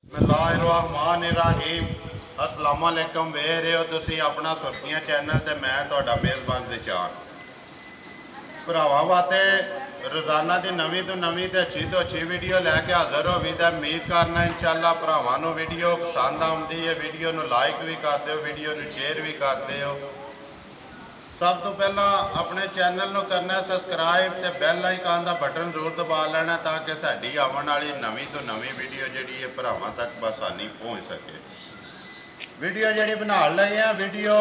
बिस्मिल्लाहिर्रहमानिर्रहीम अस्सलाम वालेकुम। वे रहे हो तुसी अपना सुर्खियां चैनल ते मैं तुहाडा मेज़बान ज़िशान। भरावां वास्ते रोज़ाना की नवीं तो नवीं ते अच्छी वीडियो लैके हाज़र हो भी। तो उम्मीद करना इंशाअल्लाह भरावां नूं वीडियो पसंद आउंदी है। वीडियो नूं लाइक भी करते हो, वीडियो नूं शेयर भी करते हो। सब तो पहला अपने चैनल को करना सबसक्राइब तो बैल आइकन का बटन जरूर दबा लेना ताकि साड़ी आने वाली नवीं तो नवीं वीडियो जी है भरावां तक बसानी पहुँच सके। वीडियो जी बना ली है वीडियो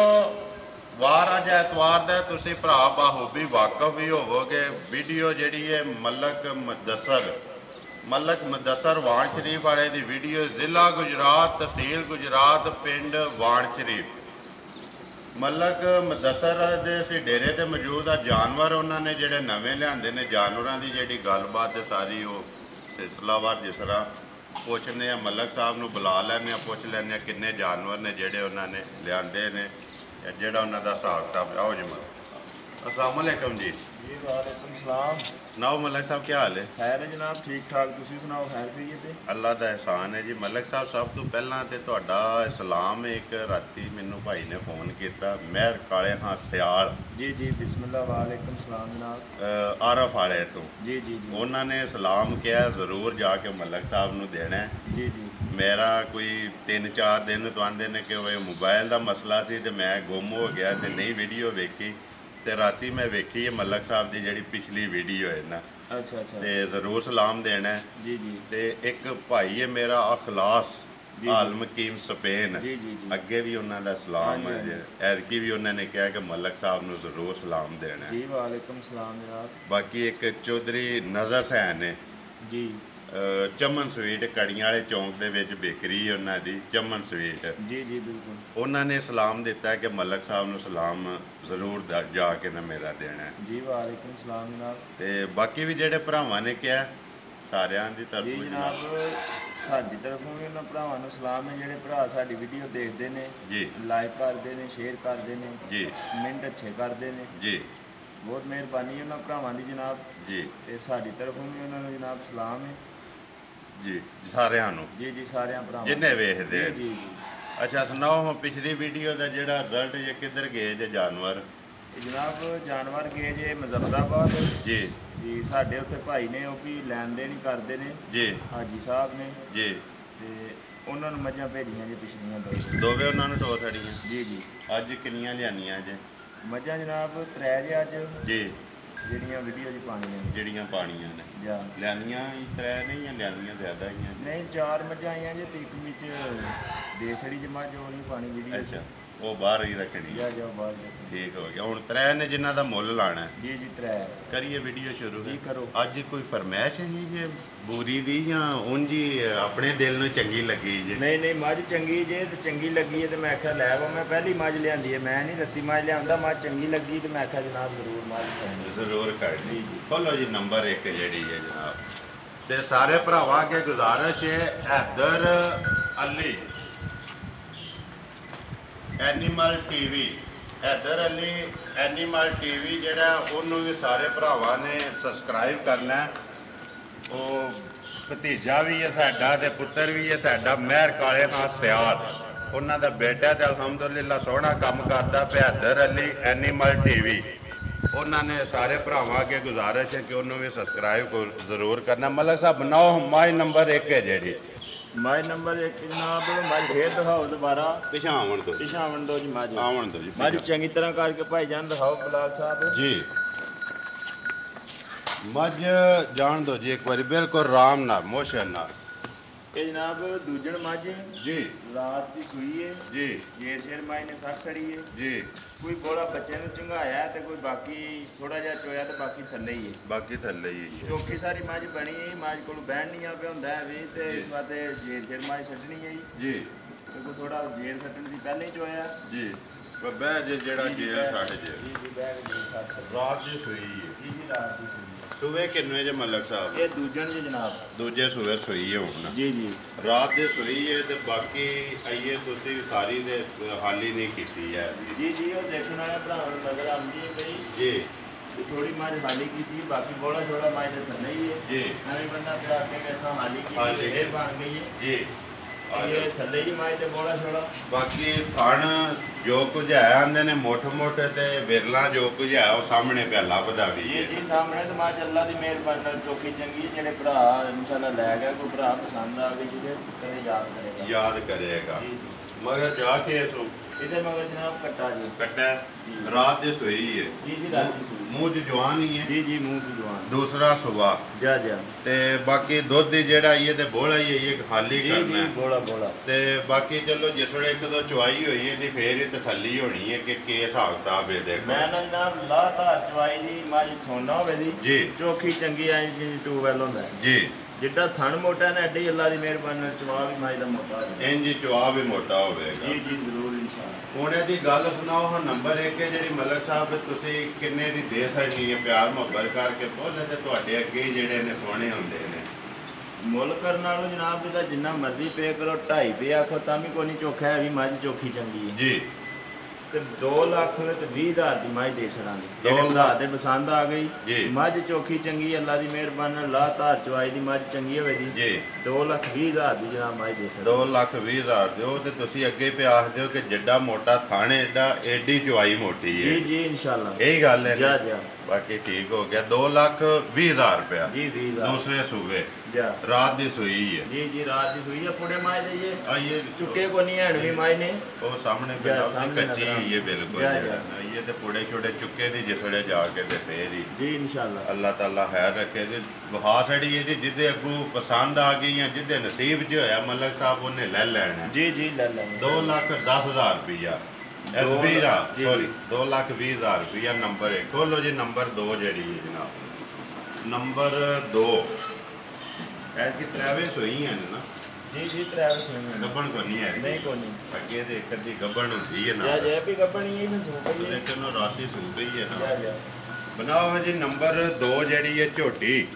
वार अज एतवार का तुसी भरा बाखूबी वाकफ भी होवोगे। वीडियो जी है मलक मुदस्सर वाण शरीफ वाले की वीडियो। जिला गुजरात तहसील गुजरात पिंड वाण शरीफ। मलक मुदस्सर दे असीं डेरे ते मौजूद आ। जानवर उन्होंने जोड़े नवे लियाते ने जानवरों की जी गलबात सारी वो सिलसिलावार जिस तरह पुछने मलक साहब नूं बुला लैने पुछ लैने किन्ने जानवर ने जोड़े उन्होंने लियाते ने जोड़ा उन्होंने हिसाब किताब। आओ जी मलक अस्सलाम वालेकुम जी। वालेकुम सलाम। सुनाओ मलक साहब क्या हाल है? खैर है जनाब, ठीक ठाक। तुसीं सुनाओ खैर खैरियत है? अल्लाह का एहसान है जी। मलक साहब सब तो पहला तो तुहाडा सलाम। एक राती मैनू भाई ने फोन किया महर काले हाँ सियाल जी जी बिस्मिल्लाह वालेकुम सलाम जनाब। आरफ वाले तो जी जी जी उन्होंने सलाम किया ज़रूर जाके मलक साहब नूं देना है। जी जी मेरा कोई 3-4 दिन तो आंदे ने कि मोबाइल का मसला सी तो मैं गुम हो गया तो नहीं वीडियो वेखी। तो राती मैं वेखी है मलक साहब की जी पिछली वीडियो है ना। अच्छा अच्छा तो ज़रूर सलाम देना है जी जी। तो एक भाई है मेरा अखलास हाल मकीम स्पेन जी जी जी अगे भी उन्होंने सलाम हाँ जी, है। ऐतकी भी उन्होंने कहा कि मलक साहब नूं ज़रूर सलाम देना है। जी वालेकुम सलाम जनाब। बाकी एक चौधरी नज़र सैन है जी चमन स्वीट कड़ियां वाले चौंक दे विच बेकरी उन्होंने चमन स्वीट जी जी बिल्कुल। उन्होंने सलाम दिता है कि मलक साहब नूं सलाम जरूर जाके ना मेरा देना है जी वालेकुम सलाम जनाब। ते बाकी भी जेडे भरावां ने कहा सारियां दी जी तरफों जनाब साडी तरफों भी उन्होंने भरावां नूं सलाम है जिहड़े भरा साडी वीडियो देखते हैं, जी लाइक करते हैं, शेयर करते हैं, जी कमेंट अच्छे करते हैं। जी बहुत मेहरबानी उन्होंने भरावां दी जनाब। जी ते साडी तरफों भी उन्होंने जनाब सलाम है जी सारियां नूं जी जी सारे भरावां जिन्ने वेखदे जी जी जी। अच्छा सुनाओ हम पिछली वीडियो का जिहड़ा रिजल्ट जे किधर गए जे जानवर? जनाब जानवर गए जे मुजफ्फराबाद जी जी। साढ़े उत्थे भाई ने वो भी लैन देन ही करते हैं जी हाजी साहब ने जी ते उन्होंने मझां भेजियां जे पिछलियां दोवे उन्होंने टो छड़ियां। जी जी। अज किन्नियां लियानियां जे? मझां जनाब 3 जे अज जी ਜਿਹੜੀਆਂ ਵੀਡੀਓ 'ਚ ਪਾਣੀਆਂ ਨੇ ਜਿਹੜੀਆਂ ਪਾਣੀਆਂ ਨੇ ਜਾਂ ਲਿਆਂਦੀਆਂ ਹੀ 3 ਨਹੀਂ ਜਾਂ ਲਿਆਂਦੀਆਂ ਜ਼ਿਆਦਾ ਹੀ ਆ? ਨਹੀਂ 4 ਮੱਝਾਂ ਆਈਆਂ ਜੇ ਤੇ ਇੱਕ ਵਿੱਚ ਦੇਸੜੀ ਜਮਾ ਜੋ ਨਹੀਂ ਪਾਣੀ ਵੀਡੀਓ ਅੱਛਾ ਉਹ ਬਾਹਰ ਹੀ ਰੱਖਣੀ ਜਾ ਜਾ ਬਾਹਰ ਜਾ। ਠੀਕ ਹੋ ਗਿਆ। ਹੁਣ 3 ਨੇ ਜਿਨ੍ਹਾਂ ਦਾ ਮੁੱਲ ਲਾਣਾ ਹੈ। ਜੀ ਜੀ 3 ਕਰੀਏ ਵੀਡੀਓ ਸ਼ੁਰੂ ਜੀ ਕਰੋ। ਅੱਜ ਕੋਈ ਫਰਮਾਇਸ਼ ਹੈ ਜੇ ਬੂਰੀ ਦੀ ਜਾਂ ਉਂਝ ਹੀ ਆਪਣੇ ਦਿਲ ਨੂੰ ਚੰਗੀ ਲੱਗੀ ਜੇ? ਨਹੀਂ ਨਹੀਂ ਮੱਝ ਚੰਗੀ ਜੇ ਤੇ ਚੰਗੀ ਲੱਗੀ ਹੈ ਤੇ ਮੈਂ ਆਖਿਆ ਲੈ ਵਾ। ਮੈਂ ਪਹਿਲੀ ਮੱਝ ਲਿਆਂਦੀ ਹੈ, ਮੈਂ ਨਹੀਂ ਰੱਤੀ ਮੱਝ ਲਿਆਂਦਾ। ਮੱਝ ਚੰਗੀ ਲੱਗੀ ਤੇ ਮੈਂ ਆਖਿਆ ਜਨਾਬ ਜ਼ਰੂਰ ਮੱਝ ਖਾਣੀ ਜ਼ਰੂਰ ਕਰ ਜੀ ਜੀ। ਬੋਲੋ ਜੀ ਨੰਬਰ 1 ਜਿਹੜੀ ਹੈ ਜਨਾਬ। ਤੇ ਸਾਰੇ ਭਰਾਵਾਂ ਅੱਗੇ ਗੁਜ਼ਾਰਿਸ਼ ਹੈ Haider Ali animal TV Haider Ali animal TV ਜਿਹੜਾ ਉਹਨੂੰ ਵੀ ਸਾਰੇ ਭਰਾਵਾਂ ਨੇ ਸਬਸਕ੍ਰਾਈਬ ਕਰਨਾ। ਉਹ ਭਤੀਜਾ ਵੀ ਹੈ ਸਾਡਾ ਤੇ ਪੁੱਤਰ ਵੀ ਹੈ ਸਾਡਾ ਮਹਿਰ ਕਾਲੇ ਹਾਂ ਸਿਆਲ। ਉਹਨਾਂ ਦਾ ਬੇਟਾ ਤੇ ਅਲਹਮਦੁਲਿਲਾ ਸੋਹਣਾ ਕੰਮ ਕਰਦਾ ਪਿਆ हैदर अली एनिमल टीवी। उन्होंने सारे भरावां अगे गुजारिश है कि उन्होंने भी सबसक्राइब जरूर करना। मलक साहब बनाओ माई नंबर 1 है जी। ਮਾਈ ਨੰਬਰ 1 ਜਨਾਬ ਮੱਝ ਫੇਰ ਦਿਖਾਓ ਦੁਬਾਰਾ। ਪਿਛਾਵਣ ਦੋ ਪਿਛਾਵਣ ਦੋ ਜੀ ਮੱਝ ਆਵਣ ਦੋ ਜੀ ਮੱਝ ਚੰਗੀ ਤਰ੍ਹਾਂ ਕਰਕੇ ਭਾਈ ਜਾਨ ਦਿਖਾਓ ਬਲਾਲ ਸਾਹਿਬ ਜੀ। ਮੱਝ ਜਾਣ ਦੋ ਜੀ ਇੱਕ ਵਾਰੀ ਬਿਲਕੁਲ ਆਰਾਮ ਨਾਲ ਮੋਸ਼ਨ ਨਾਲ। ਇਹ ਜਨਾਬ ਦੂਜਣ ਮੱਝ ਜੀ ਰਾਤ ਦੀ ਸੂਈ ਹੈ ਜੀ ਜੇਰ ਸ਼ੇਰ ਮਾਈ ਨੇ ਸੱਕ ਸੜੀ ਹੈ ਜੀ। ਕੋਈ ਬੋਲਾ ਬੱਚੇ ਨੂੰ ਚੰਗਾਇਆ ਤੇ ਕੋਈ ਬਾਕੀ ਥੋੜਾ ਜਿਹਾ ਚੋਇਆ ਤੇ ਬਾਕੀ ਥੱਲੇ ਹੀ ਹੈ। ਬਾਕੀ ਥੱਲੇ ਹੀ ਹੈ। ਚੌਕੀ ਸਾਰੀ ਮੱਝ ਬਣੀ ਹੈ। ਮੱਝ ਕੋਲ ਬਹਿਣ ਨਹੀਂ ਆ ਪਿਆ ਹੁੰਦਾ ਹੈ ਵੀ ਤੇ ਇਸ ਵਾਸਤੇ ਜੇਰ ਸ਼ੇਰ ਮਾਈ ਛੱਡਣੀ ਹੈ ਜੀ। ਤੇ ਕੋਈ ਥੋੜਾ ਜੇਰ ਛੱਡਣ ਦੀ ਪਹਿਲਾਂ ਹੀ ਚੋਇਆ ਜੀ ਬਹਿ ਜੇ ਜਿਹੜਾ ਜੇਲ ਸਾਡੇ ਜੇ ਜੀ ਜੀ ਬਹਿ ਕੇ ਸੱਕ ਰਾਤ ਦੀ ਸੂਈ ਹੈ ਜੀ ਜੀ ਰਾਤ ਦੀ ਸੂਈ ਸੂਏ ਕਿੰਨੇ ਜੇ ਮਲਕ ਸਾਹਿਬ? ਇਹ ਦੂਜਣ ਜੀ ਜਨਾਬ ਦੂਜੇ ਸੂਏ ਸੂਈ ਹੈ ਹੁਣ ਜੀ ਜੀ ਰਾਤ ਦੇ ਸੂਈ ਹੈ ਤੇ ਬਾਕੀ ਆਈਏ ਤੁਸੀਂ ਸਾਰੀ ਦੇ ਹਾਲੀ ਨਹੀਂ ਕੀਤੀ ਹੈ ਜੀ ਜੀ। ਉਹ ਦੇਖਣ ਵਾਲੇ ਭਰਾਵਾਂ ਨੂੰ ਨਜ਼ਰ ਆਉਂਦੀ ਹੈ ਬਈ ਜੀ थोड़ी मार हाली की थी बाकी बड़ा छोड़ा मार तो नहीं है जी। नवी बंदा फिर आके कहता हाली की हाली ढेर बन गई है जी। ਇਹ ਥੱਲੇ ਹੀ ਮਾਈ ਤੇ ਬੋਲਾ ਛੋੜਾ। ਬਾਕੀ ਥਣ ਜੋ ਕੁਝ ਹੈ ਆਂਦੇ ਨੇ ਮੋਟੇ ਤੇ ਵਿਰਲਾ ਜੋ ਕੁਝ ਹੈ ਉਹ ਸਾਹਮਣੇ ਪਿਆ ਲੱਭਦਾ ਵੀ ਹੈ ਜੀ ਸਾਹਮਣੇ ਤੇ ਮਾਂ ਅੱਲਾ ਦੀ ਮਿਹਰਬਾਨੀ ਨਾਲ ਚੋਖੀ ਚੰਗੀ ਜਿਹੜੇ ਭਰਾ ਇਨਸ਼ਾਅੱਲਾ ਲੈ ਗਿਆ ਕੋਈ ਭਰਾ ਪਸੰਦ ਆ ਗਈ ਜਿਹਦੇ ਕਦੇ ਯਾਦ ਕਰੇਗਾ ਜੀ ਮਗਰ ਜਾ ਕੇ ਇਸੋ ਇਹਦੇ ਮਗਰ ਜਨਾਬ ਕੱਟਾ ਜੀ ਕੱਟਾ ਰਾਤ ਦੇ ਸੋਈ ਹੈ ਜੀ ਰਾਤ ਦੀ ਸੂਈ ਮੂੰਹ 'ਚ ਜਵਾਨ ਹੀ ਹੈ ਜੀ ਮੂੰਹ ਦੀ ਜਵਾਨ ਦੂਸਰਾ ਸੁਬਾ ਜਾ ਤੇ ਬਾਕੀ ਦੁੱਧ ਦੀ ਜਿਹੜਾ ਇਹ ਤੇ ਬੋਲਾ ਹੀ ਹੈ ਇਹ ਖਾਲੀ ਕਰਨਾ ਬੋਲਾ ਤੇ ਬਾਕੀ ਚਲੋ ਜਿਸ ਵੇਲੇ ਇੱਕ ਦੋ ਚਵਾਈ ਹੋਈ ਇਹਦੀ ਫੇਰ ਹੀ ਤਸੱਲੀ ਹੋਣੀ ਹੈ ਕਿ ਕੀ ਹਿਸਾਬ ਕਿਤਾਬ ਹੈ ਦੇਖੋ ਮੈਂ ਨਾ ਜਨਾਬ ਲਾਤਾਰ ਚਵਾਈ ਦੀ ਮੱਝ ਸੋਨਾ ਹੋਵੇ ਦੀ ਜੀ ਚੋਖੀ ਚੰਗੀ ਐ ਜੀ ਟੂਵੈਲ ਹੁੰਦਾ ਜੀ ਜਿੱਡਾ ਥਣ ਮੋਟਾ ਨੇ ਐਡੀ ਅੱਲਾ ਦੀ ਮਿਹਰਬਾਨੀ ਨਾਲ ਚਵਾ ਵੀ ਮੱਝ ਦਾ ਮੋਟਾ ਹੋਵੇ ਇੰਜ ਚਵਾ ਵੀ ਮੋਟਾ ਹੋਵੇਗਾ ਜੀ ਜ਼ਰੂਰ ਇਨਸ਼ਾਅੱਲਾ। ਹੁਣ ਇਹਦੀ ਗੱਲ ਸੁਣਾਓ ਹਾਂ ਨੰਬਰ 1 ਹੈ ਜਿਹੜੀ ਮਲਕ ਸਾਹਿਬ ਤੁਸੀਂ ਕਿੰਨੇ ਦੀ ਦੇ ਸਕਦੀ ਹੈ ਪਿਆਰ ਮੁਹੱਬਤ ਕਰਕੇ ਬੋਲੇ ਤੇ ਤੁਹਾਡੇ ਅੱਗੇ ਜਿਹੜੇ ਨੇ ਸੋਹਣੇ ਹੁੰਦੇ ਨੇ ਮੁੱਲ ਕਰਨ ਨਾਲੋਂ ਜਨਾਬ ਇਹਦਾ ਜਿੰਨਾ ਮਰਜ਼ੀ ਪੇ ਕਰੋ 2.5 ਰੁਪਏ ਆਖੋ ਤਾਂ ਵੀ ਕੋਈ ਨਹੀਂ ਚੋਖਾ ਹੈ ਵੀ ਮੱਝ ਚੋਖੀ ਚੰਗੀ ਹੈ ਜੀ ਤੇ 2 ਲੱਖ ਤੇ 20,000 ਦੀ ਮੱਝ ਦੇ ਛੜਾਂਗੇ 2 ਲੱਖ ਦੇ ਪਸੰਦ ਆ ਗਈ ਜੀ ਮੱਝ ਚੋਖੀ ਚੰਗੀ ਅੱਲਾ ਦੀ ਮਿਹਰਬਾਨੀ ਨਾਲ ਲਾਤਾਰ ਚਵਾਈ ਦੀ ਮੱਝ ਚੰਗੀ ਹੋਵੇ ਜੀ 2,20,000 ਦੀ ਜਨਾਬ ਮੱਝ ਦੇ ਛੜਾਂਗੇ 2,20,000 ਦਿਓ ਤੇ ਤੁਸੀਂ ਅੱਗੇ ਪਿਆ ਆਖਦੇ ਹੋ ਕਿ ਜਿੱਡਾ ਮੋਟਾ ਥਾਣੇ ਐਡੀ ਚਵਾਈ ਮੋਟੀ ਹੈ ਜੀ ਇਨਸ਼ਾਅੱਲਾ ਇਹੀ ਗੱਲ ਹੈ ਜਾ ਬਾਕੀ ਠੀਕ ਹੋ ਗਿਆ 2,20,000 ਰੁਪਇਆ ਜੀ 20,000 ਦੂਸਰੇ ਸੂਬੇ ਜਾ ਰਾਤ ਦੀ ਸੂਈ ਹੈ ਜੀ ਰਾਤ ਦੀ ਸੂਈ ਹੈ ਪੁੜੇ ਮਾਝ ਦੇ ਇਹ ਆਈਏ ਚੁੱਕੇ ਕੋ ਨਹੀਂ ਹੈਣ ਵੀ ਮਾਝ ਨੇ ਉਹ ਸਾਹਮਣੇ ਬਿਲਕੁਲ ਕੱਚੀ ਹੋਈ ਹੈ ਬਿਲਕੁਲ ਇਹ ਤੇ ਪੁੜੇ ਛੋਟੇ ਚੁੱਕੇ ਦੀ ਜਿਸੜੇ ਜਾ ਕੇ ਤੇ ਫੇਰ ਹੀ ਜੀ ਇਨਸ਼ਾਅੱਲਾ ਅੱਲਾਹ ਤਾਲਾ ਖੈਰ ਰੱਖੇ ਜੀ ਵਹਾ ਛੜੀ ਹੈ ਜੀ ਜਿਹਦੇ ਅੱਗੂ ਪਸੰਦ ਆ ਗਈ ਜਾਂ ਜਿਹਦੇ ਨਸੀਬ 'ਚ ਹੋਇਆ ਮਲਕ ਸਾਹਿਬ ਉਹਨੇ ਲੈ ਲੈਣਾ ਜੀ ਲੈ ਲੈਣਾ 2,10,000 ਰੁਪਇਆ ਐਸਬੀਰਾ ਸੌਰੀ 2,20,000 ਰੁਪਇਆ ਨੰਬਰ 1 ਖੋਲੋ ਜੀ ਨੰਬਰ 2 ਜਿਹੜੀ ਹੈ ਜਨਾਬ ਨੰਬਰ 2 ਐਸੀ ਟਰੈਵਲਸ ਹੋਈ ਹੈ ਨਾ ਜੀ ਟਰੈਵਲਸ ਹੋਈ ਹੈ ਗੱਬਣ ਕੋ ਨਹੀਂ ਹੈ ਨਹੀਂ ਕੋਈ ਨਹੀਂ ਅੱਗੇ ਦੇ ਇੱਕ ਅੱਧੀ ਗੱਬਣ ਹੁੰਦੀ ਹੈ ਨਾ ਜੇ ਵੀ ਗੱਬਣੀ ਇਹ ਮੈਂ ਸੋ ਪਈ ਲੇਕਿਨ ਉਹ ਰਾਤੀ ਸੂ ਪਈ ਹੈ ਨਾ ਜਾ ਬਣਾਓ ਜੀ ਨੰਬਰ 2 ਜਿਹੜੀ ਹੈ ਝੋਟੀ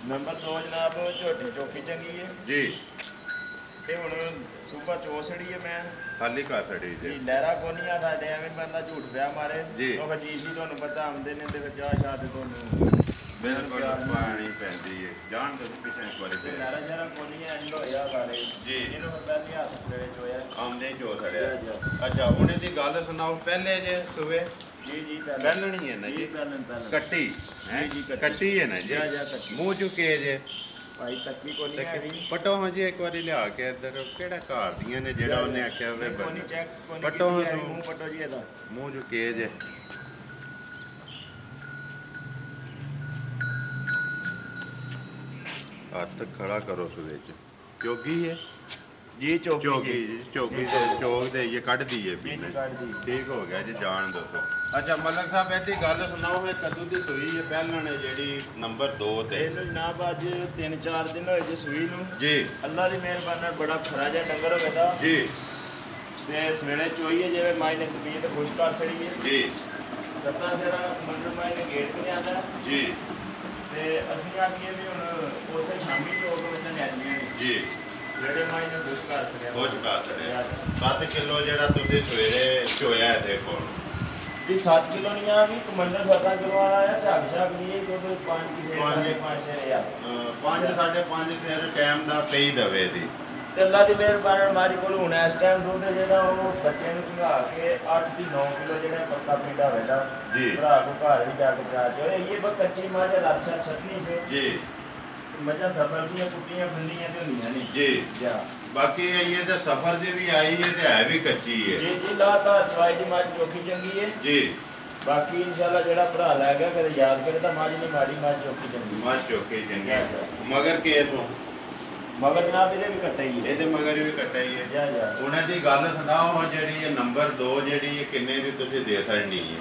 ਨੰਬਰ 2 ਜਨਾਬ ਝੋਟੀ ਚੋਖੀ ਚੰਗੀ ਹੈ ਜੀ ਤੇ ਹੁਣ ਸੂਬਾ ਚੋਸੜੀ ਹੈ ਮੈਂ ਖਾਲੀ ਕਰ ਛੜੀ ਜੀ ਜੀ ਲਹਿਰਾ ਕੋਨੀਆਂ ਸਾਡੇ ਐਵੇਂ ਬੰਦਾ ਝੂਠ ਪਿਆ ਮਾਰੇ ਜੀ। ਉਹ ਜੀ ਤੁਹਾਨੂੰ ਪਤਾ ਆਉਂਦੇ ਨੇ ਤੇ ਫਿਰ ਚਾਹ ਸ਼ਾਹ ਤੇ ਤੁਹਾਨੂੰ ਬਿਲਕੁਲ ਪਾਣੀ ਪੈਂਦੀ ਹੈ ਜਾਣ ਦੋ ਪਿੱਛੇ ਇੱਕ ਵਾਰੀ ਫੇਰ ਲਹਿਰਾ ਜਰਾ ਕੋਨੀਆਂ ਇੰਜ ਹੋਇਆ ਬਾਰੇ ਜੀ। ਇਹਨੂੰ ਪਹਿਲੀ ਹੱਥ ਸਵੇਰੇ ਚੋਇਆ ਆਉਂਦੇ ਚੋ ਛੜਿਆ ਅੱਛਾ ਹੁਣ ਇਹਦੀ ਗੱਲ ਸੁਣਾਓ ਪਹਿਲੇ ਜੇ ਸੁਵੇ ਜੀ ਪਹਿਲਣੀ ਹੈ ਨਾ ਜੀ ਪਹਿਲਣ ਕੱਟੀ ਹੈ ਜੀ, ਕੱਟੀ ਹੈ ਨਾ ਜੀ ਜਾ ਕੱਟੀ ਮੂੰਹ ਚੁੱਕੇ ਜੇ ਭਾਈ ਤੱਕੀ ਕੋਨੀ ਹੈ ਜੀ ਪਟੋ ਹਾਂ ਜੀ ਇੱਕ ਵਾਰੀ ਲਿਆ ਕੇ ਇੱਧਰ ਕਿਹੜਾ ਘਰ ਦੀਆਂ ਨੇ ਜਿਹੜਾ ਉਹਨੇ ਆਖਿਆ ਵੇ ਕੋਨੀ ਚੈੱਕ ਕੋਨੀ ਪਟੋ ਮੂੰਹ ਪਟੋ ਜੀ ਇਹਦਾ ਮੂੰਹ ਚੁੱਕੇ ਜੇ ਹੱਥ ਖੜਾ ਕਰੋ ਉਸ ਵਿੱਚ ਚੋਗੀ ਹੈ ਜੀ ਚੋਗੀ ਜੀ ਚੋਗੀ ਦੇ ਚੋਗ ਦੇ ਇਹ ਕੱਢਦੀ ਹੈ ਜੀ ਪੀਨੇ ਕੱਢਦੀ ਠੀਕ ਹੋ ਗਿਆ ਜੀ ਜਾਣ ਦੱਸੋ ਅੱਛਾ ਮਲਕ ਸਾਹਿਬ ਇਹਦੀ ਗੱਲ ਸੁਣਾਓ ਇਹ ਕਦੋਂ ਦੀ ਸੂਈ ਹੈ ਪਹਿਲਾਂ ਨੇ ਜਿਹੜੀ ਨੰਬਰ 2 ਤੇ ਇਹਨੂੰ ਜਨਾਬ ਅੱਜ 3-4 ਦਿਨ ਹੋਏ ਜੀ ਸੂਈ ਨੂੰ ਜੀ ਅੱਲਾ ਦੀ ਮਿਹਰਬਾਨੀ ਨਾਲ ਬੜਾ ਖਰਾ ਜਿਹਾ ਡੰਗਰ ਹੋਵੇ ਦਾ ਜੀ ਤੇ ਸਵੇਰੇ ਚੋਈਏ ਜਿਵੇਂ ਮਾਈ ਨੇ ਤਬੀਅਤ ਖੁਸ਼ ਕਰ ਛੜੀ ਹੈ ਜੀ ਸੱਤਾ ਸੇਰਾ ਮੰਦਰ ਮਾਈ ਨੇ ਗੇਟ ਤੇ ਆਂਦਾ ਜੀ ਤੇ ਅਸੀਂ ਆਖੀਏ ਵੀ ਹੁਣ ਉੱਥੇ ਸ਼ਾਮੀ ਚੋਕ ਵਿੱਚ ਲੈਣੀਆਂ ਜੀ ਜਿਹੜੇ ਮਾਈ ਨੇ ਖੁਸ਼ ਕਰ ਛੜਿਆ ਕੁਝ ਕਰ ਛੜਿਆ 7 ਕਿਲੋ ਜਿਹੜਾ ਤੁਸੀਂ ਸਵੇਰੇ ਚੋਇਆ ਹੈ ਦੇਖੋ ਜੀ 7 ਕਿਲੋ ਨਹੀਂ ਆ ਵੀ ਕਮੰਡਰ 7 ਕਿਲੋ ਵਾਲਾ ਆ ਝੱਗ ਝੱਗ ਨਹੀਂ ਕੋਈ 5 ਕਿਸੇ ਪੰਜ। 5 ਆ 5 5.5 ਸਿਰ ਟਾਈਮ ਦਾ ਪਈ ਦਵੇ ਦੀ ਤੇ ਅੱਲਾ ਦੀ ਮਿਹਰਬਾਨੀ ਨਾਲ ਮਾਰੀ ਕੋਲ ਹੁਣ ਇਸ ਟਾਈਮ ਦੁੱਧ ਜਿਹੜਾ ਉਹ ਬੱਚੇ ਨੂੰ ਚੰਗਾ ਕੇ 8 ਦੀ 9 ਕਿਲੋ ਜਿਹੜਾ ਪੱਕਾ ਪਿੰਡਾ ਹੋਵੇਗਾ ਜੀ। ਭਰਾ ਕੋ ਘਰ ਵੀ ਜਾ ਕੇ ਪਿਆ ਚੋ ਇਹ ਬਸ ਕੱਚੀ ਮਾਂ ਦੇ ਲੱਛਾ ਛੱਤਨੀ ਸੇ ਜੀ ਮੱਝਾਂ ਦਫਰ ਦੀਆਂ ਕੁੱਟੀਆਂ ਫੰਡੀਆਂ ਤੇ ਹੁੰਦੀਆਂ ਨੇ ਜੀ ਜਾ ਬਾਕੀ ਇਹ ਤੇ ਸਫਰ ਦੀ ਵੀ ਆਈ ਹੈ ਤੇ ਹੈ ਵੀ ਕੱਚੀ ਹੈ ਜੀ ਲਾਤਾ ਸਵਾਈ ਦੀ ਮਾਂ ਚੋਖੀ ਚੰਗੀ ਹੈ ਜੀ ਬਾਕੀ ਇਨਸ਼ਾਅੱਲਾ ਜਿਹੜਾ ਭਰਾ ਲੈ ਗਿਆ ਕਦੇ ਯਾਦ ਕਰੇ ਤਾਂ ਮਾਂ ਨਹੀਂ ਮਾੜੀ ਮਾਂ ਚੋਖੀ ਚੰਗੀ ਮਾ ਚੋਕੇ ਚੰਗੇ ਮਗਰ ਕੇਸ ਹੋ ਮਗਰ ਜਨਾਬ ਇਹਦੇ ਵੀ ਕੱਟੇ ਹੀ ਹੈ ਇਹਦੇ ਮਗਰ ਵੀ ਕਟਾਈ ਹੈ ਜਾ ਉਹਨਾਂ ਦੀ ਗੱਲ ਸੁਣਾਓ ਹਾਂ ਜਿਹੜੀ ਇਹ ਨੰਬਰ 2 ਜਿਹੜੀ ਇਹ ਕਿੰਨੇ ਦੀ ਤੁਸੀਂ ਦੇ ਸਕਣੀ ਹੈ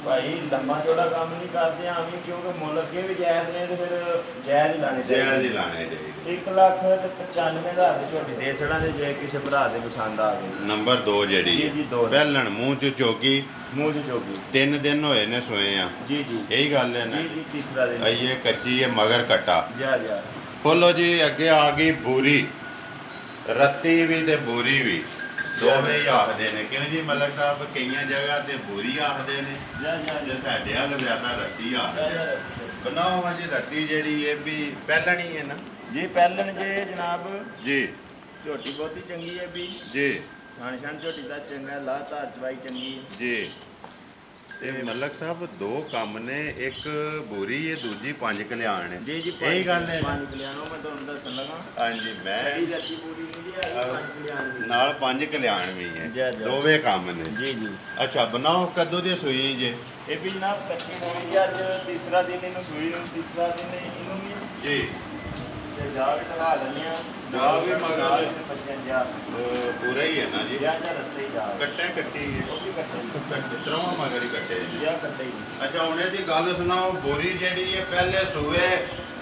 ਭਾਈ ਲੰਮਾ ਚੌੜਾ ਕੰਮ ਨਹੀਂ ਕਰਦੇ ਆਂ ਵੀ ਕਿਉਂਕਿ ਮੁੱਲ ਅੱਗੇ ਵੀ ਜਾਇਜ਼ ਨੇ ਤੇ ਫਿਰ ਜਾਇਜ਼ ਹੀ ਲਾਣੇ ਜਾਇਜ਼ ਹੀ ਲਾਣੇ ਚਾਹੀਦੇ 1,95,000 ਦੀ ਝੋਟੀ ਦੇ ਛੜਾਂ ਦੇ ਜੇ ਕਿਸੇ ਭਰਾ ਦੇ ਪਸੰਦ ਆ ਗਈ ਨੰਬਰ 2 ਜਿਹੜੀ ਜੀ, ਹੈ ਦੋ। ਪਹਿਲਣ ਮੂੰਹ ਚ ਚੋਗੀ ਮੂੰਹ ਦੀ ਚੋਗੀ 3 ਦਿਨ ਹੋਏ ਨੇ ਸੋਏ ਆ ਜੀ ਇਹੀ ਗੱਲ ਹੈ ਨਾ ਜੀ ਤੀਸਰਾ ਦਿਨ ਇਹ ਕੱਚੀ ਹੈ ਮਗਰ ਕਟਾ ਜਾ ਖੋਲੋ ਜੀ ਅੱਗੇ ਆ ਗਈ ਬੂਰੀ ਰੱਤੀ ਵੀ ਤੇ ਬੂਰੀ ਵੀ ਦੋਵੇਂ ਹੀ ਆਖਦੇ ਨੇ ਕਿਉਂ ਜੀ ਮਲਕ ਸਾਹਿਬ ਕਈਆਂ ਜਗ੍ਹਾ ਤੇ ਬੂਰੀ ਆਖਦੇ ਨੇ ਜਾ ਜੇ ਸਾਡੇ ਵੱਲ ਜ਼ਿਆਦਾ ਰੱਤੀ ਆਖਦੇ ਨੇ ਬਣਾਓ ਜੀ ਰੱਤੀ ਜਿਹੜੀ ਇਹ ਵੀ ਪਹਿਲਣੀ ਹੈ ਨਾ ਜੀ ਪਹਿਲਣ ਜੇ ਜਨਾਬ ਜੀ ਝੋਟੀ ਬਹੁਤੀ ਚੰਗੀ ਹੈ ਵੀ ਜੀ ਖਾਣ ਛਾਣ ਝੋਟੀ ਦਾ ਚੰਗਾ ਲਾ ਧਾਰ ਚਵਾਈ ਚੰਗੀ ਹੈ। ਜੀ ਇਹ ਮਲਕ ਸਾਹਿਬ ਦੋ ਕੰਮ ਨੇ, ਇੱਕ ਬੋਰੀ ਹੈ, ਦੂਜੀ 5 ਕਲਿਆਣ ਹੈ। ਜੀ ਜੀ ਇਹੀ ਗੱਲ ਹੈ। 5 ਕਲਿਆਣੋਂ ਮੈਂ ਤੁਹਾਨੂੰ ਦੱਸਣ ਲੱਗਾ। ਹਾਂਜੀ ਮੈਂ ਜੱਤੀ ਪੂਰੀ ਨਹੀਂ ਜੀ 5 ਕਲਿਆਣ ਵੀ ਨਾਲ 5 ਕਲਿਆਣ ਵੀ ਜੀ, ਹੈ, ਜੀ। ਦੋਵੇਂ ਕੰਮ ਨੇ। ਜੀ ਜੀ ਅੱਛਾ ਬਣਾਓ ਕਦੋਂ ਦੀ ਸੂਈ ਜੇ? ਇਹ ਵੀ ਜਨਾਬ ਕੱਚੀ ਹੋਣੀ ਜੀ, ਅੱਜ ਤੀਸਰਾ ਦਿਨ ਇਹਨੂੰ ਸੂਈ ਨੂੰ, ਤੀਸਰਾ ਦਿਨ ਇਹਨੂੰ ਵੀ ਜੀ ਤੇ ਜਾ ਕੇ ਲਗਾ ਲੈਂਦੇ ਆ। ਜਾ ਵੀ ਮਗਰ ਬੱਚਿਆਂ ਜਾ ਪੂਰਾ ਹੀ ਹੈ ਨਾ ਜੀ? ਜਾਂ ਰਸਤੇ ਜਾ ਕੱਟੇ ਕੱਟੀ ਹੈ, ਉਹ ਵੀ ਕੱਟੇ ਤਰ੍ਹਾਂ ਮਗਰ ਹੀ ਕੱਟੇ ਜੀ। ਜਾਂ ਕੱਟੇ ਹੀ। ਅੱਛਾ ਹੁਣ ਇਹਦੀ ਗੱਲ ਸੁਣਾਓ, ਬੋਰੀ ਜਿਹੜੀ ਹੈ ਪਹਿਲੇ ਸੂਏ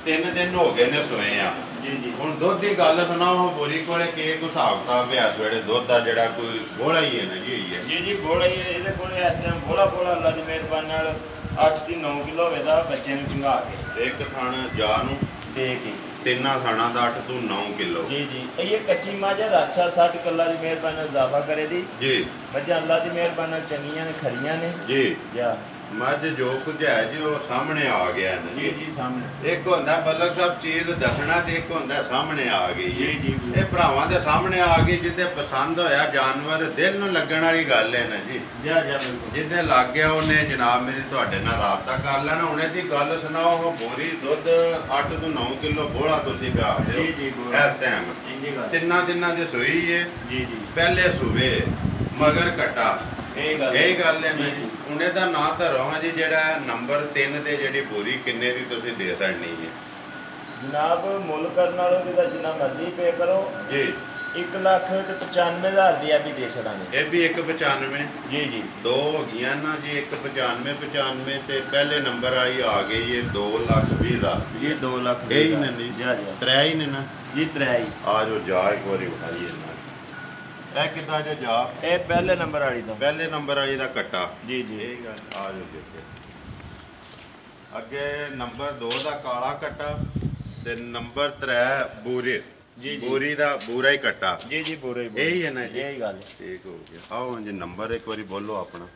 3 ਦਿਨ ਹੋ ਗਏ ਨੇ ਸੋਏ ਆ। ਜੀ ਜੀ ਹੁਣ ਦੁੱਧ ਦੀ ਗੱਲ ਸੁਣਾਓ, ਬੋਰੀ ਕੋਲੇ ਕੀ ਕੁ ਹਿਸਾਬ ਕਿਤਾਬ ਹੈ ਇਸ ਵੇਲੇ ਦੁੱਧ ਦਾ? ਜਿਹੜਾ ਕੋਈ ਗੋਲਾ ਹੀ ਹੈ ਨਾ ਜੀ? ਹੋਈ ਹੈ ਜੀ ਜੀ ਬੋਲਾ ਹੀ ਹੈ, ਇਹਦੇ ਕੋਲੇ ਇਸ ਟਾਈਮ ਬੋਲਾ ਅੱਲਾ ਦੀ ਮਿਹਰਬਾਨੀ ਨਾਲ 8 ਦੀ 9 ਕਿਲੋ ਹੋਵੇਗਾ ਬੱਚੇ ਨੂੰ ਚੰਗਾ ਕੇ ਇੱਕ ਥਣ ਜਾ ਨੂੰ ਦੇ ਕੇ। ਤਿੰਨਾਂ ਥਾਣਾ ਦਾ 8 ਤੋਂ 9 ਕਿਲੋ। ਜੀ ਜੀ ਇਹ ਕੱਚੀ ਮਾਝ ਹੈ, ਰਾਜਾ 60 ਕਿੱਲਾ ਦੀ ਮਿਹਰਬਾਨੀ ਨਾਲ ਇਜ਼ਾਫਾ ਕਰੇ ਦੀ। ਜੀ ਮੱਝਾਂ ਅੱਲਾ ਦੀ ਮਿਹਰਬਾਨੀ ਨਾਲ ਚੰਗੀਆਂ ਨੇ, ਖਰੀਆਂ ਨੇ। ਜੀ ਜਾ ਮੱਝ ਜੋ ਕੁਝ ਹੈ ਜੀ ਉਹ ਸਾਹਮਣੇ ਆ ਗਿਆ ਨਾ ਜੀ ਜੀ। ਜੀ ਸਾਹਮਣੇ। ਇੱਕ ਹੁੰਦਾ ਬਲਕ ਸਾਹਿਬ ਚੀਜ਼ ਦੱਸਣਾ ਤੇ ਇੱਕ ਹੁੰਦਾ ਸਾਹਮਣੇ ਆ ਗਈ ਜੀ, ਜੀ, ਜੀ। ਇਹ ਭਰਾਵਾਂ ਦੇ ਸਾਹਮਣੇ ਆ ਗਈ, ਜਿੱਦੇ ਪਸੰਦ ਹੋਇਆ ਜਾਨਵਰ ਦਿਲ ਨੂੰ ਲੱਗਣ ਵਾਲੀ ਗੱਲ ਹੈ ਨਾ ਜੀ। ਜਾ ਜਾ ਬਿਲਕੁਲ। ਜਿੱਦੇ ਲੱਗ ਗਿਆ ਉਹਨੇ ਜਨਾਬ ਮੇਰੀ ਤੁਹਾਡੇ ਨਾਲ ਰਾਬਤਾ ਕਰ ਲੈਣਾ। ਹੁਣ ਇਹਦੀ ਗੱਲ ਸੁਣਾਓ, ਉਹ ਬੋਰੀ ਦੁੱਧ 8 ਤੋਂ 9 ਕਿਲੋ ਬੋਲਾ ਤੁਸੀਂ ਪਿਆ ਦਿਓ ਜੀ, ਜੀ, ਬੋਲਾ। ਇਸ ਟਾਈਮ। ਇੰਜੀ ਗੱਲ। ਤਿੰਨਾਂ ਦਿਨਾਂ ਦੀ ਸੂਈ ਹੈ, ਜੀ ਜੀ ਪਹਿਲੇ ਸੂਵੇ ਮਗਰ ਕਟਾ। ਇਹ ਗੱਲ ਹੈ ਨਾ ਜੀ। ਹੁਣ ਇਹਦਾ ਨਾਂ ਧਰੋ ਹਾਂ ਜੀ, ਜਿਹੜਾ ਨੰਬਰ 3 ਤੇ ਜਿਹੜੀ ਬੋਰੀ ਕਿੰਨੇ ਦੀ ਤੁਸੀਂ ਦੇ ਸਕਣੀ ਹੈ? ਜਨਾਬ ਮੁੱਲ ਕਰਨ ਨਾਲੋਂ ਇਹਦਾ ਜਿੰਨਾ ਮਰਜ਼ੀ ਪੇ ਕਰੋ ਜੀ 1,95,000 ਦੀ ਆ ਵੀ ਦੇ ਛੜਾਂਗੇ। ਇਹ ਵੀ 195। ਜੀ ਜੀ ਦੋ ਹੋ ਗਈਆਂ ਨਾ ਜੀ, 195 ਤੇ ਪਹਿਲੇ ਨੰਬਰ ਵਾਲੀ ਆ ਗਈ ਹੈ 2,20,000। ਇਹ 2 ਲੱਖ ਇਹ ਹੀ ਨੇ ਨਹੀਂ? ਜਾ ਜਾ ਤਰੇ ਹੀ ਨੇ ਨਾ ਜੀ ਤਰਾਈ। ਆ ਜੋ ਜਾ ਇੱਕ ਵਾਰੀ ਉਠਾਈਏ ਨਾ। ਇਹ ਕਿੱਦਾਂ ਜੋ ਜਾ? ਇਹ ਪਹਿਲੇ ਨੰਬਰ ਵਾਲੀ ਤੋਂ। ਪਹਿਲੇ ਨੰਬਰ ਵਾਲੀ ਦਾ ਕੱਟਾ। ਜੀ ਜੀ ਇਹ ਗੱਲ ਆ ਜੋ ਦੇਖੋ। ਅੱਗੇ ਨੰਬਰ 2 ਦਾ ਕਾਲਾ ਕੱਟਾ ਤੇ ਨੰਬਰ 3 ਬੂਰੇ। ਜੀ, ਜੀ। ਬੂਰੀ ਦਾ ਬੂਰਾ ਹੀ ਕੱਟਾ। ਜੀ ਜੀ ਬੋਰੇ ਇਹ ਹੀ ਹੈ ਨਾ ਜੀ? ਇਹ ਹੀ ਗੱਲ। ਠੀਕ ਹੋ ਗਿਆ। ਆਓ ਜੀ ਨੰਬਰ ਇੱਕ ਵਾਰੀ ਬੋਲੋ ਆਪਣਾ।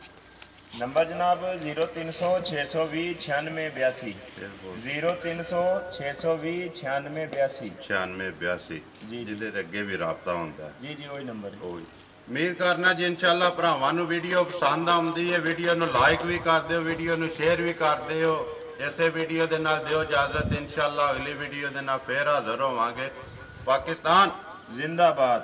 ਨੰਬਰ ਜਨਾਬ 0300 620 9682। 0300 620 9682। 9682 ਜੀ। ਜਿਹਦੇ ਤੇ ਅੱਗੇ ਵੀ ਰਾਬਤਾ ਹੁੰਦਾ ਹੈ। ਜੀ ਜੀ ਉਹੀ ਨੰਬਰ। ਉਹੀ ਉਮੀਦ ਕਰਨਾ ਜੀ ਇਨਸ਼ਾਅੱਲਾ ਭਰਾਵਾਂ ਨੂੰ ਵੀਡੀਓ ਪਸੰਦ ਆਉਂਦੀ ਹੈ। ਵੀਡੀਓ ਨੂੰ ਲਾਈਕ ਵੀ ਕਰ ਦਿਓ, ਵੀਡੀਓ ਨੂੰ ਸ਼ੇਅਰ ਵੀ ਕਰ ਦਿਓ। ਇਸੇ ਵੀਡੀਓ ਦੇ ਨਾਲ ਦਿਓ ਇਜਾਜ਼ਤ। ਇਨਸ਼ਾਅੱਲਾ ਅਗਲੀ ਵੀਡੀਓ ਦੇ ਨਾਲ ਫੇਰ ਹਾਜ਼ਰ ਹੋਵਾਂਗੇ। ਪਾਕਿਸਤਾਨ ਜ਼ਿੰਦਾਬਾਦ।